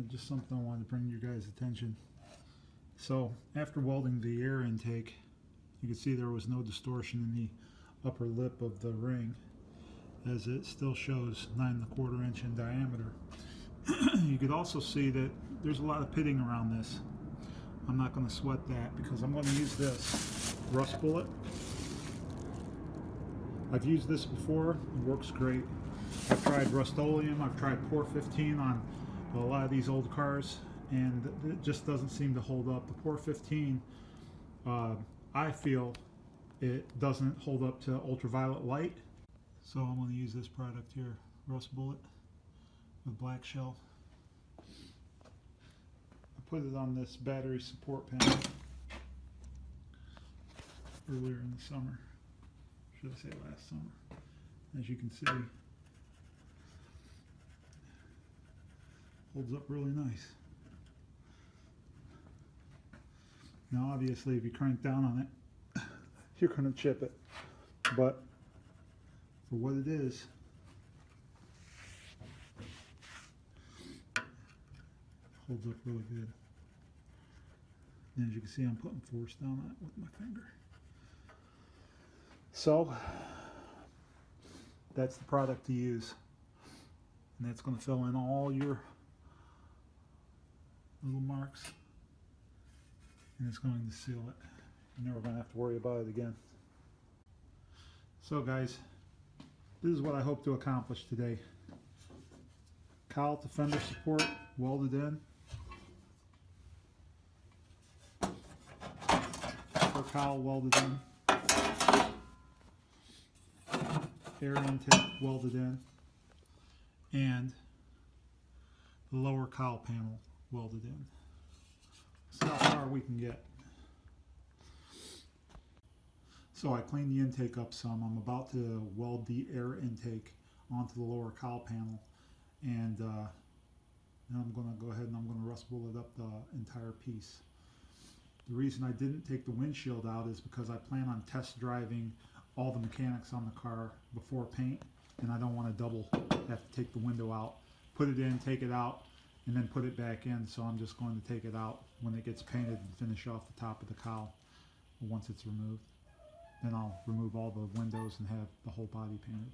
Just something I wanted to bring to your guys' attention. So after welding the air intake, you can see there was no distortion in the upper lip of the ring, as it still shows 9¼ inch in diameter. You could also see that there's a lot of pitting around this. I'm not going to sweat that because I'm going to use this rust bullet. I've used this before, it works great. I've tried Rust-Oleum, I've tried Por 15 on a lot of these old cars, and it just doesn't seem to hold up. The Por 15, I feel it doesn't hold up to ultraviolet light. So I'm going to use this product here, Rust Bullet with black shell. I put it on this battery support panel earlier in the summer. Should I say last summer? As you can see, holds up really nice. Now obviously if you crank down on it, you're going to chip it, but for what it is, it holds up really good. And as you can see, I'm putting force down on it with my finger. So that's the product to use, and that's going to fill in all your little marks, and it's going to seal it. You're never going to have to worry about it again. So guys, this is what I hope to accomplish today. Cowl to fender support welded in. Upper cowl welded in. Air intake welded in. And the lower cowl panel welded in. See how far we can get. So I cleaned the intake up some. I'm about to weld the air intake onto the lower cowl panel, and then I'm going to go ahead and I'm going to rust bullet up the entire piece. The reason I didn't take the windshield out is because I plan on test driving all the mechanics on the car before paint, and I don't want to double have to take the window out, put it in, take it out, and then put it back in. So I'm just going to take it out when it gets painted and finish off the top of the cowl once it's removed. Then I'll remove all the windows and have the whole body painted.